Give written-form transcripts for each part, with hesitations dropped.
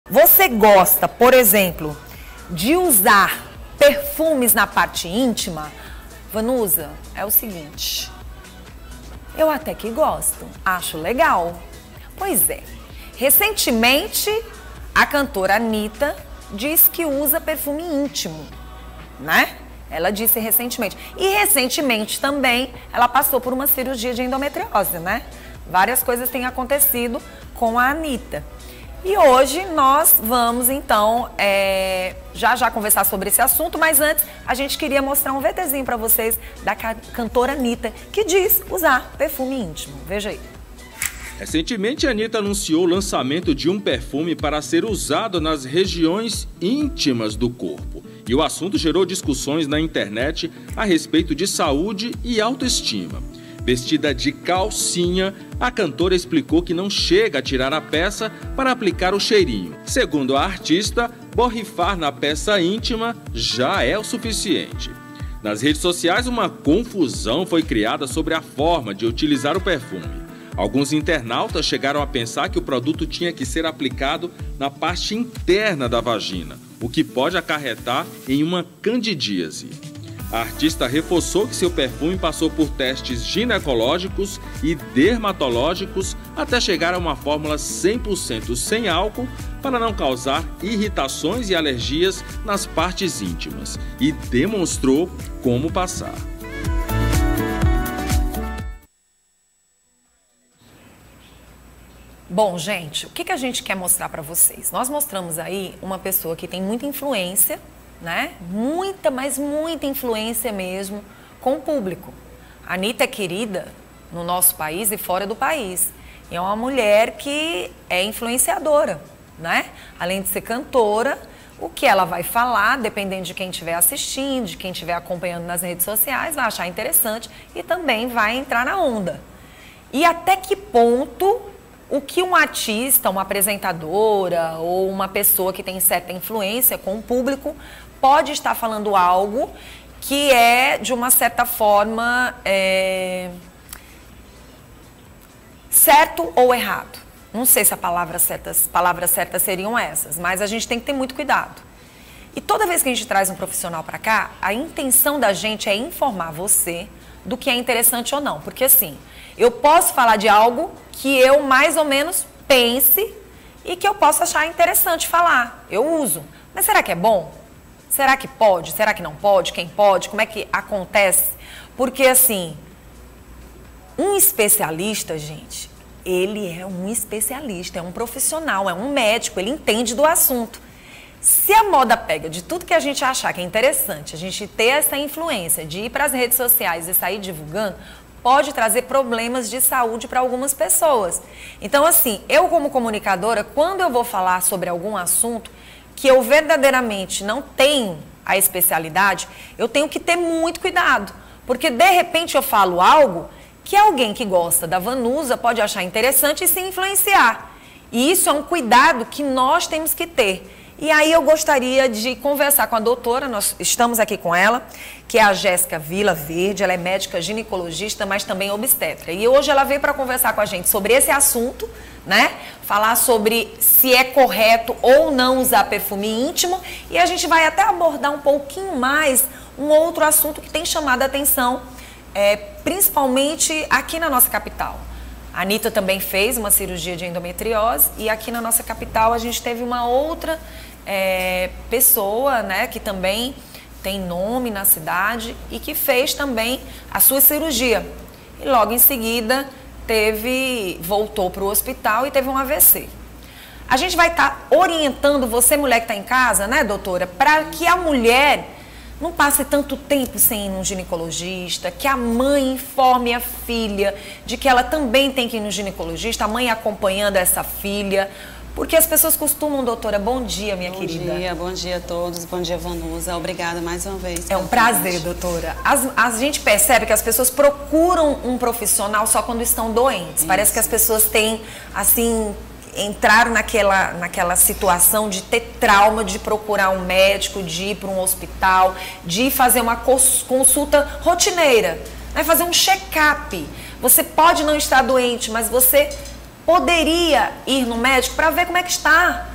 Você gosta, por exemplo, de usar perfumes na parte íntima? Vanusa, é o seguinte, eu até que gosto, acho legal. Pois é, recentemente a cantora Anitta diz que usa perfume íntimo, né? Ela disse recentemente. E recentemente também ela passou por uma cirurgia de endometriose, né? Várias coisas têm acontecido com a Anitta. E hoje nós vamos, então, já conversar sobre esse assunto, mas antes a gente queria mostrar um VTzinho para vocês da cantora Anitta, que diz usar perfume íntimo. Veja aí. Recentemente, a Anitta anunciou o lançamento de um perfume para ser usado nas regiões íntimas do corpo. E o assunto gerou discussões na internet a respeito de saúde e autoestima. Vestida de calcinha, a cantora explicou que não chega a tirar a peça para aplicar o cheirinho. Segundo a artista, borrifar na peça íntima já é o suficiente. Nas redes sociais, uma confusão foi criada sobre a forma de utilizar o perfume. Alguns internautas chegaram a pensar que o produto tinha que ser aplicado na parte interna da vagina, o que pode acarretar em uma candidíase. A artista reforçou que seu perfume passou por testes ginecológicos e dermatológicos até chegar a uma fórmula 100% sem álcool para não causar irritações e alergias nas partes íntimas e demonstrou como passar. Bom, gente, o que a gente quer mostrar para vocês? Nós mostramos aí uma pessoa que tem muita influência, né? Muita, mas muita influência mesmo com o público. A Anitta é querida no nosso país e fora do país. E é uma mulher que é influenciadora, né? Além de ser cantora, o que ela vai falar, dependendo de quem estiver assistindo, de quem estiver acompanhando nas redes sociais, vai achar interessante e também vai entrar na onda. E até que ponto o que um artista, uma apresentadora ou uma pessoa que tem certa influência com o público pode estar falando algo que é, de uma certa forma, certo ou errado. Não sei se as palavras certas seriam essas, mas a gente tem que ter muito cuidado. E toda vez que a gente traz um profissional para cá, a intenção da gente é informar você do que é interessante ou não. Porque assim, eu posso falar de algo que eu mais ou menos pense e que eu posso achar interessante falar. Eu uso. Mas será que é bom? Será que pode? Será que não pode? Quem pode? Como é que acontece? Porque assim, um especialista, gente, ele é um especialista, é um profissional, é um médico, ele entende do assunto. Se a moda pega de tudo que a gente achar que é interessante, a gente ter essa influência de ir para as redes sociais e sair divulgando, pode trazer problemas de saúde para algumas pessoas. Então, assim, eu como comunicadora, quando eu vou falar sobre algum assunto que eu verdadeiramente não tenho a especialidade, eu tenho que ter muito cuidado. Porque, de repente, eu falo algo que alguém que gosta da Vanusa pode achar interessante e se influenciar. E isso é um cuidado que nós temos que ter. E aí eu gostaria de conversar com a doutora, nós estamos aqui com ela, que é a Jéssica Vila Verde, ela é médica ginecologista, mas também obstetra. E hoje ela veio para conversar com a gente sobre esse assunto, né? Falar sobre se é correto ou não usar perfume íntimo. E a gente vai até abordar um pouquinho mais um outro assunto que tem chamado a atenção, principalmente aqui na nossa capital. A Anitta também fez uma cirurgia de endometriose e aqui na nossa capital a gente teve uma outra pessoa, né, que também tem nome na cidade e que fez também a sua cirurgia. E logo em seguida voltou para o hospital e teve um AVC. A gente vai estar orientando você, mulher que está em casa, né, doutora, para que a mulher não passe tanto tempo sem ir num ginecologista, que a mãe informe a filha de que ela também tem que ir no ginecologista, a mãe acompanhando essa filha. Porque as pessoas costumam, doutora, bom dia, minha querida. Bom dia a todos, bom dia, Vanusa. Obrigada mais uma vez. É um prazer, doutora. A gente percebe que as pessoas procuram um profissional só quando estão doentes. Isso. Parece que as pessoas têm, assim, entraram naquela situação de ter trauma, de procurar um médico, de ir para um hospital, de fazer uma consulta rotineira, né? Fazer um check-up. Você pode não estar doente, mas você poderia ir no médico para ver como é que está.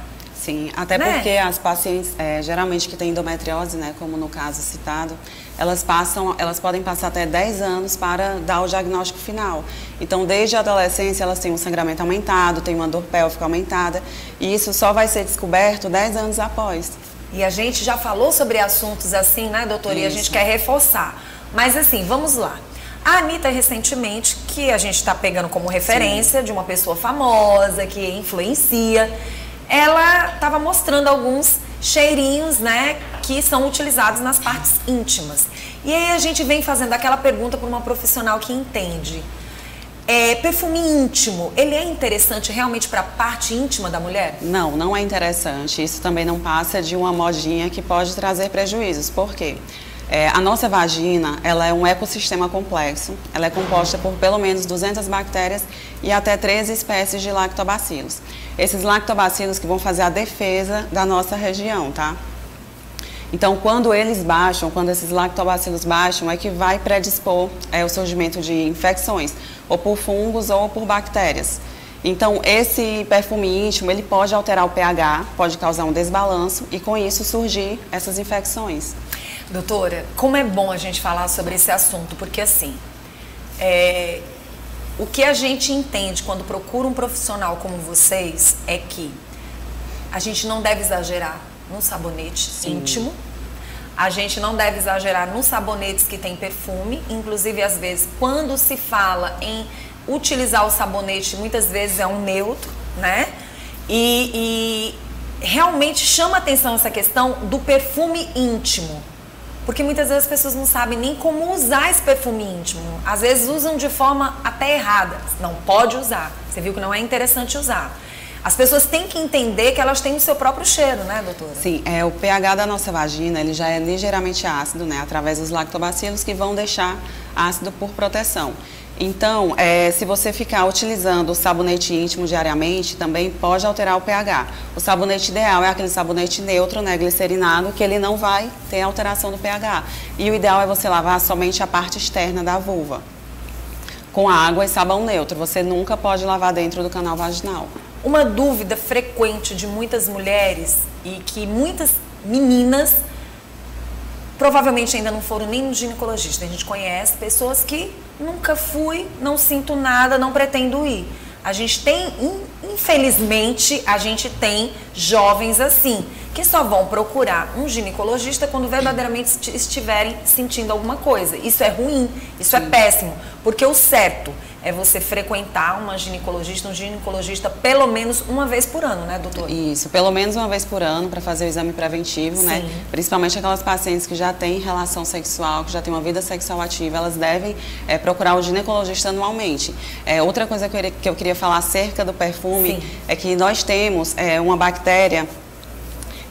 Sim, até né? porque as pacientes, geralmente que têm endometriose, né, como no caso citado, elas podem passar até 10 anos para dar o diagnóstico final. Então, desde a adolescência, elas têm um sangramento aumentado, têm uma dor pélvica aumentada, e isso só vai ser descoberto 10 anos após. E a gente já falou sobre assuntos assim, né, doutora? E a gente quer reforçar. Mas assim, vamos lá. A Anitta, recentemente, que a gente está pegando como referência de uma pessoa famosa, que influencia, ela estava mostrando alguns cheirinhos, né, que são utilizados nas partes íntimas. E aí a gente vem fazendo aquela pergunta para uma profissional que entende. Perfume íntimo, ele é interessante realmente para a parte íntima da mulher? Não, não é interessante. Isso também não passa de uma modinha que pode trazer prejuízos. Por quê? A nossa vagina, ela é um ecossistema complexo. Ela é composta por pelo menos 200 bactérias e até 13 espécies de lactobacilos. Esses lactobacilos que vão fazer a defesa da nossa região, tá? Então, quando eles baixam, quando esses lactobacilos baixam, é que vai predispor o surgimento de infecções, ou por fungos ou por bactérias. Então, esse perfume íntimo, ele pode alterar o pH, pode causar um desbalanço e, com isso, surgir essas infecções. Doutora, como é bom a gente falar sobre esse assunto, porque assim, o que a gente entende quando procura um profissional como vocês é que a gente não deve exagerar no sabonete íntimo, a gente não deve exagerar nos sabonetes que tem perfume, inclusive às vezes quando se fala em utilizar o sabonete, muitas vezes é um neutro, né? E realmente chama atenção essa questão do perfume íntimo. Porque muitas vezes as pessoas não sabem nem como usar esse perfume íntimo. Às vezes usam de forma até errada. Não pode usar. Você viu que não é interessante usar. As pessoas têm que entender que elas têm o seu próprio cheiro, né, doutora? Sim, o pH da nossa vagina, ele já é ligeiramente ácido, né, através dos lactobacilos que vão deixar ácido por proteção. Então, se você ficar utilizando o sabonete íntimo diariamente, também pode alterar o pH. O sabonete ideal é aquele sabonete neutro, né, glicerinado, que ele não vai ter alteração do pH. E o ideal é você lavar somente a parte externa da vulva, com água e sabão neutro. Você nunca pode lavar dentro do canal vaginal. Uma dúvida frequente de muitas mulheres e que muitas meninas provavelmente ainda não foram nem no ginecologista. A gente conhece pessoas que nunca fui, não sinto nada, não pretendo ir. A gente tem, infelizmente, a gente tem jovens assim, que só vão procurar um ginecologista quando verdadeiramente estiverem sentindo alguma coisa. Isso é ruim, isso é péssimo, porque o certo é você frequentar um ginecologista pelo menos uma vez por ano, né, doutora? Isso, pelo menos uma vez por ano para fazer o exame preventivo, né? Principalmente aquelas pacientes que já têm relação sexual, que já têm uma vida sexual ativa, elas devem procurar o ginecologista anualmente. Outra coisa que eu queria falar acerca do perfume é que nós temos uma bactéria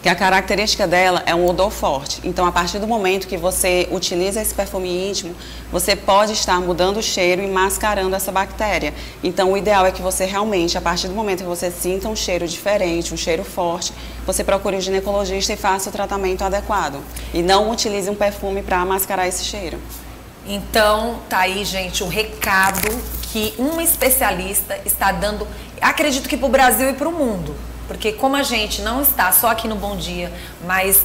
que a característica dela é um odor forte. Então, a partir do momento que você utiliza esse perfume íntimo, você pode estar mudando o cheiro e mascarando essa bactéria. Então, o ideal é que você realmente, a partir do momento que você sinta um cheiro diferente, um cheiro forte, você procure um ginecologista e faça o tratamento adequado. E não utilize um perfume para mascarar esse cheiro. Então, tá aí, gente, o recado que uma especialista está dando, acredito que para o Brasil e para o mundo. Porque como a gente não está só aqui no Bom Dia, mas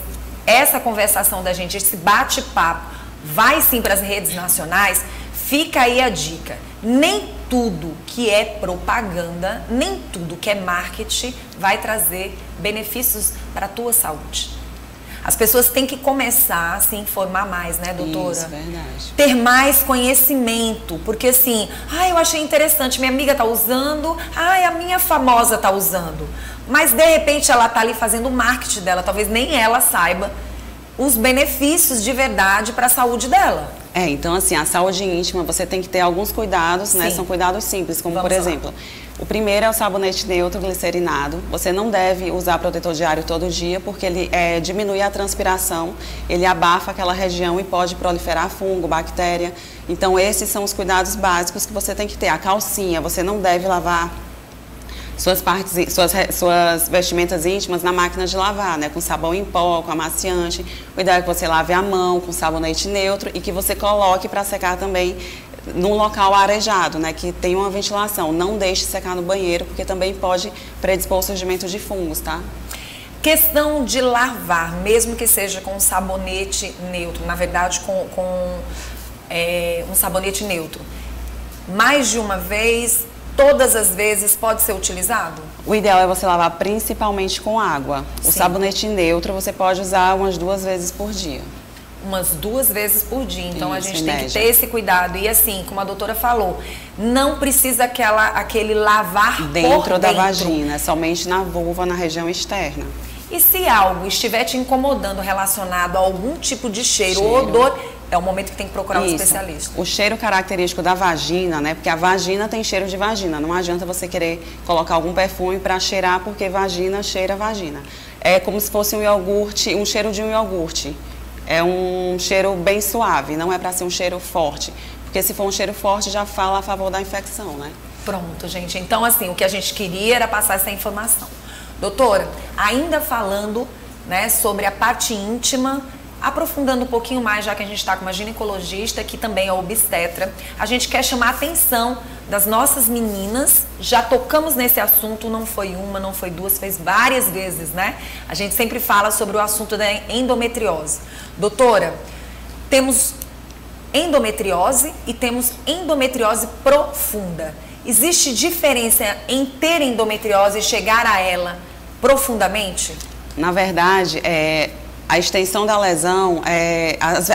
essa conversação da gente, esse bate-papo, vai sim para as redes nacionais, fica aí a dica. Nem tudo que é propaganda, nem tudo que é marketing vai trazer benefícios para a tua saúde. As pessoas têm que começar a se informar mais, né, doutora? Isso, verdade. Ter mais conhecimento, porque assim, eu achei interessante, minha amiga tá usando, a minha famosa tá usando. Mas de repente ela tá ali fazendo o marketing dela, talvez nem ela saiba os benefícios de verdade para a saúde dela. Então assim, a saúde íntima, você tem que ter alguns cuidados, né? São cuidados simples, como por exemplo, o primeiro é o sabonete neutro glicerinado. Você não deve usar protetor diário todo dia, porque ele diminui a transpiração, ele abafa aquela região e pode proliferar fungo, bactéria. Então esses são os cuidados básicos que você tem que ter. A calcinha, você não deve lavar suas vestimentas íntimas na máquina de lavar, né? Com sabão em pó, com amaciante. O ideal é que você lave a mão com sabonete neutro e que você coloque para secar também num local arejado, né? Que tem uma ventilação. Não deixe secar no banheiro, porque também pode predispor o surgimento de fungos, tá? Questão de lavar, mesmo que seja com sabonete neutro, na verdade com um sabonete neutro, mais de uma vez, todas as vezes pode ser utilizado? O ideal é você lavar principalmente com água. O sabonete neutro você pode usar umas 2 vezes por dia. Umas 2 vezes por dia. Então a gente tem que média. ter esse cuidado. E assim, como a doutora falou, não precisa aquele lavar dentro da vagina, somente na vulva, na região externa. E se algo estiver te incomodando relacionado a algum tipo de cheiro ou odor, é o momento que tem que procurar um especialista. O cheiro característico da vagina, né? Porque a vagina tem cheiro de vagina. Não adianta você querer colocar algum perfume para cheirar, porque vagina cheira vagina. É como se fosse um iogurte, um cheiro de um iogurte. É um cheiro bem suave, não é para ser um cheiro forte. Porque se for um cheiro forte, já fala a favor da infecção, né? Pronto, gente. Então, assim, o que a gente queria era passar essa informação. Doutora, ainda falando, né, sobre a parte íntima, aprofundando um pouquinho mais, já que a gente está com uma ginecologista, que também é obstetra, a gente quer chamar a atenção das nossas meninas. Já tocamos nesse assunto, não foi uma, não foi duas, fez várias vezes, né? A gente sempre fala sobre o assunto da endometriose. Doutora, temos endometriose e temos endometriose profunda. Existe diferença em ter endometriose e chegar a ela profundamente? Na verdade, a extensão da lesão,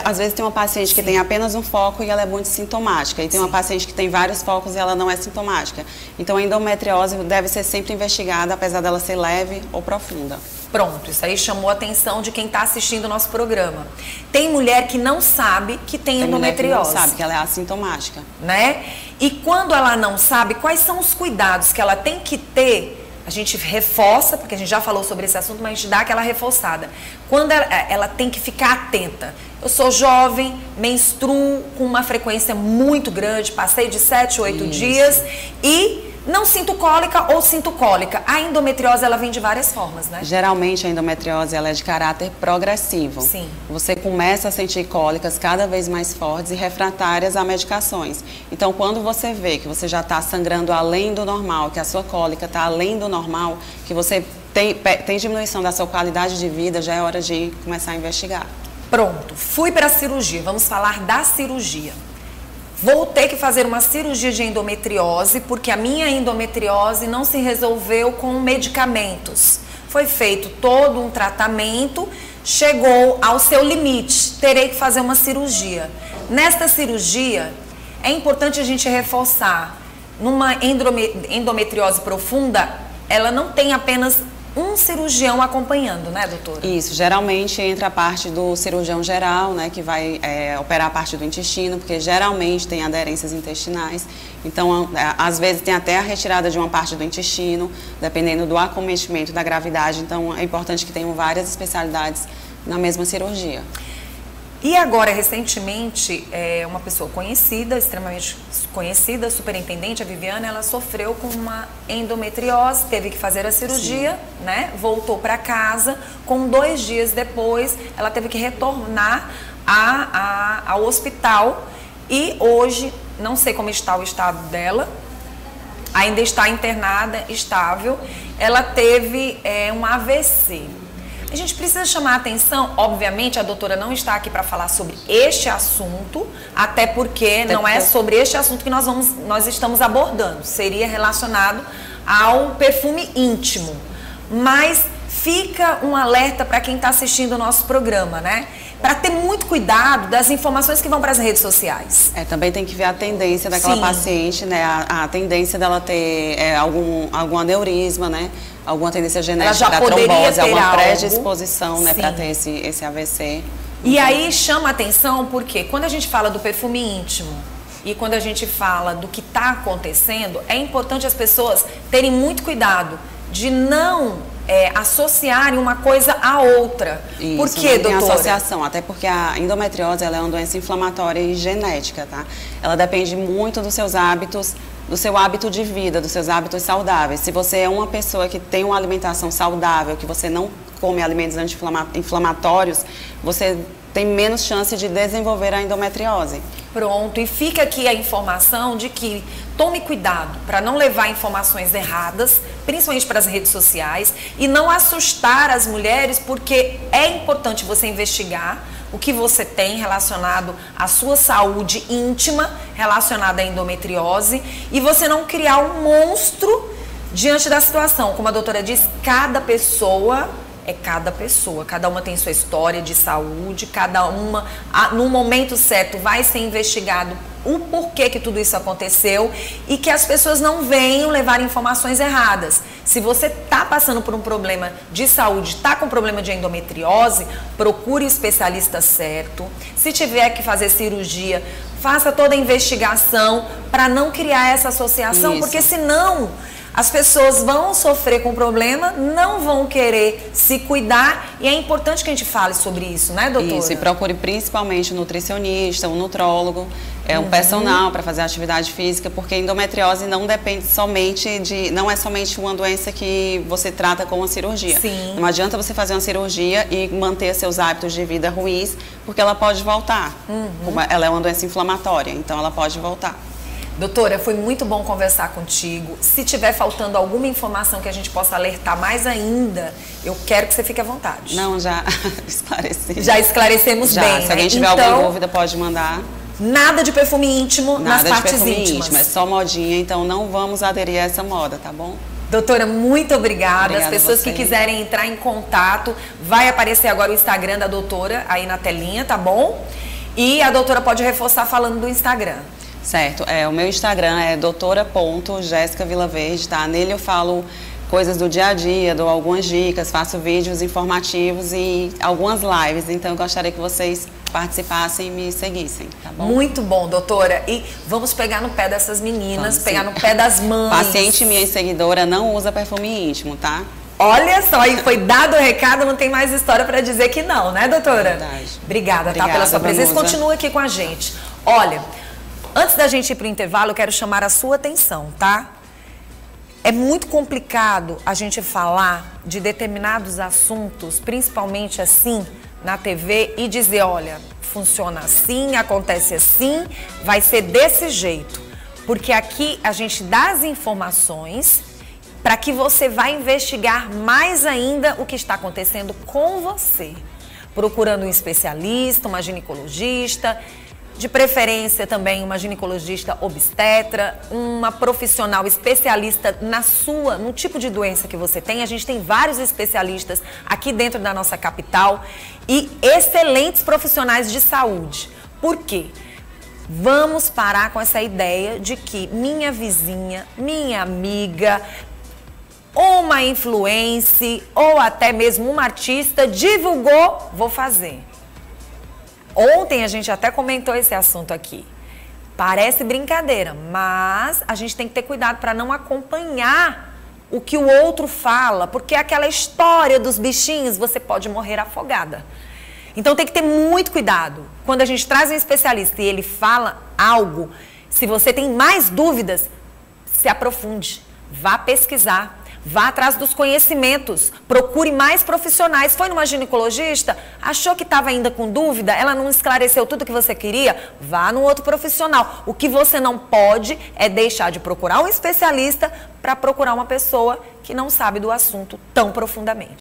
às vezes tem uma paciente que tem apenas um foco e ela é muito sintomática. E tem uma paciente que tem vários focos e ela não é sintomática. Então a endometriose deve ser sempre investigada, apesar dela ser leve ou profunda. Pronto, isso aí chamou a atenção de quem está assistindo o nosso programa. Tem mulher que não sabe que tem endometriose. Mulher que não sabe, que ela é assintomática. Né? E quando ela não sabe, quais são os cuidados que ela tem que ter? A gente reforça, porque a gente já falou sobre esse assunto, mas a gente dá aquela reforçada. Quando ela tem que ficar atenta. Eu sou jovem, menstruo com uma frequência muito grande, passei de 7, 8 dias e não sinto cólica ou sinto cólica. A endometriose, ela vem de várias formas, né? Geralmente a endometriose ela é de caráter progressivo. Sim. Você começa a sentir cólicas cada vez mais fortes e refratárias a medicações. Então, quando você vê que você já está sangrando além do normal, que a sua cólica está além do normal, que você tem diminuição da sua qualidade de vida, já é hora de começar a investigar. Pronto, fui para a cirurgia. Vamos falar da cirurgia. Vou ter que fazer uma cirurgia de endometriose, porque a minha endometriose não se resolveu com medicamentos. Foi feito todo um tratamento, chegou ao seu limite, terei que fazer uma cirurgia. Nesta cirurgia, é importante a gente reforçar, numa endometriose profunda, ela não tem apenas um cirurgião acompanhando, né, doutora? Isso, geralmente entra a parte do cirurgião geral, né, que vai operar a parte do intestino, porque geralmente tem aderências intestinais. Então, às vezes tem até a retirada de uma parte do intestino, dependendo do acometimento da gravidade. Então, é importante que tenham várias especialidades na mesma cirurgia. E agora, recentemente, uma pessoa conhecida, extremamente conhecida, superintendente, a Viviane, ela sofreu com uma endometriose, teve que fazer a cirurgia, né? Voltou para casa, com 2 dias depois, ela teve que retornar ao hospital e hoje, não sei como está o estado dela, ainda está internada, estável, ela teve um AVC. A gente precisa chamar a atenção, obviamente a doutora não está aqui para falar sobre este assunto, até porque não é sobre este assunto que nós estamos abordando, seria relacionado ao perfume íntimo. Mas fica um alerta para quem está assistindo o nosso programa, né? Para ter muito cuidado das informações que vão para as redes sociais. Também tem que ver a tendência daquela paciente, né? A tendência dela ter algum aneurisma, né? Alguma tendência genética da trombose, alguma predisposição, né, para ter esse AVC. E aí chama a atenção porque quando a gente fala do perfume íntimo e quando a gente fala do que está acontecendo, é importante as pessoas terem muito cuidado de não associarem uma coisa à outra. Isso, por quê, doutora? Tem associação, até porque a endometriose ela é uma doença inflamatória e genética, tá? Ela depende muito dos seus hábitos, do seu hábito de vida, dos seus hábitos saudáveis. Se você é uma pessoa que tem uma alimentação saudável, que você não come alimentos anti-inflamatórios, você tem menos chance de desenvolver a endometriose. Pronto, e fica aqui a informação de que tome cuidado para não levar informações erradas, principalmente para as redes sociais, e não assustar as mulheres, porque é importante você investigar o que você tem relacionado à sua saúde íntima, relacionada à endometriose, e você não criar um monstro diante da situação. Como a doutora diz, cada pessoa é cada pessoa, cada uma tem sua história de saúde, cada uma, no momento certo, vai ser investigado o porquê que tudo isso aconteceu e que as pessoas não venham levar informações erradas. Se você está passando por um problema de saúde, está com problema de endometriose, procure o especialista certo. Se tiver que fazer cirurgia, faça toda a investigação para não criar essa associação, porque senão as pessoas vão sofrer com o problema, não vão querer se cuidar, e é importante que a gente fale sobre isso, né, doutora? Isso, e procure principalmente um nutricionista, um nutrólogo, um personal para fazer atividade física, porque endometriose não depende somente não é somente uma doença que você trata com uma cirurgia. Sim. Não adianta você fazer uma cirurgia e manter seus hábitos de vida ruins, porque ela pode voltar. Ela é uma doença inflamatória, então ela pode voltar. Doutora, foi muito bom conversar contigo. Se tiver faltando alguma informação que a gente possa alertar mais ainda, eu quero que você fique à vontade. Não, já esclareci. Já esclarecemos bem, Se alguém tiver alguma dúvida, pode mandar. Nada de perfume íntimo nas partes íntimas. É só modinha, então não vamos aderir a essa moda, tá bom? Doutora, muito obrigada. Obrigada. As pessoas que quiserem entrar em contato, vai aparecer agora o Instagram da doutora aí na telinha, tá bom? E a doutora pode reforçar falando do Instagram. Certo, o meu Instagram é doutora.jessicavilaverde, tá? Nele eu falo coisas do dia a dia, dou algumas dicas, faço vídeos informativos e algumas lives, então eu gostaria que vocês participassem e me seguissem, tá bom? Muito bom, doutora. E vamos pegar no pé dessas meninas, pegar no pé das mães. Paciente minha e seguidora não usa perfume íntimo, tá? Olha só, e foi dado o recado, não tem mais história para dizer que não, né, doutora? Verdade. Obrigada, tá, pela sua presença. Continua aqui com a gente. Olha, antes da gente ir para o intervalo, eu quero chamar a sua atenção, tá? É muito complicado a gente falar de determinados assuntos, principalmente assim, na TV, e dizer, olha, funciona assim, acontece assim, vai ser desse jeito. Porque aqui a gente dá as informações para que você vá investigar mais ainda o que está acontecendo com você. Procurando um especialista, uma ginecologista, de preferência também uma ginecologista obstetra, uma profissional especialista no tipo de doença que você tem. A gente tem vários especialistas aqui dentro da nossa capital e excelentes profissionais de saúde. Por quê? Vamos parar com essa ideia de que minha vizinha, minha amiga, uma influencer ou até mesmo uma artista divulgou, vou fazer. Ontem a gente até comentou esse assunto aqui. Parece brincadeira, mas a gente tem que ter cuidado para não acompanhar o que o outro fala, porque aquela história dos bichinhos, você pode morrer afogada. Então tem que ter muito cuidado. Quando a gente traz um especialista e ele fala algo, se você tem mais dúvidas, se aprofunde, vá pesquisar. Vá atrás dos conhecimentos, procure mais profissionais. Foi numa ginecologista, achou que estava ainda com dúvida, ela não esclareceu tudo que você queria, vá num outro profissional. O que você não pode é deixar de procurar um especialista para procurar uma pessoa que não sabe do assunto tão profundamente.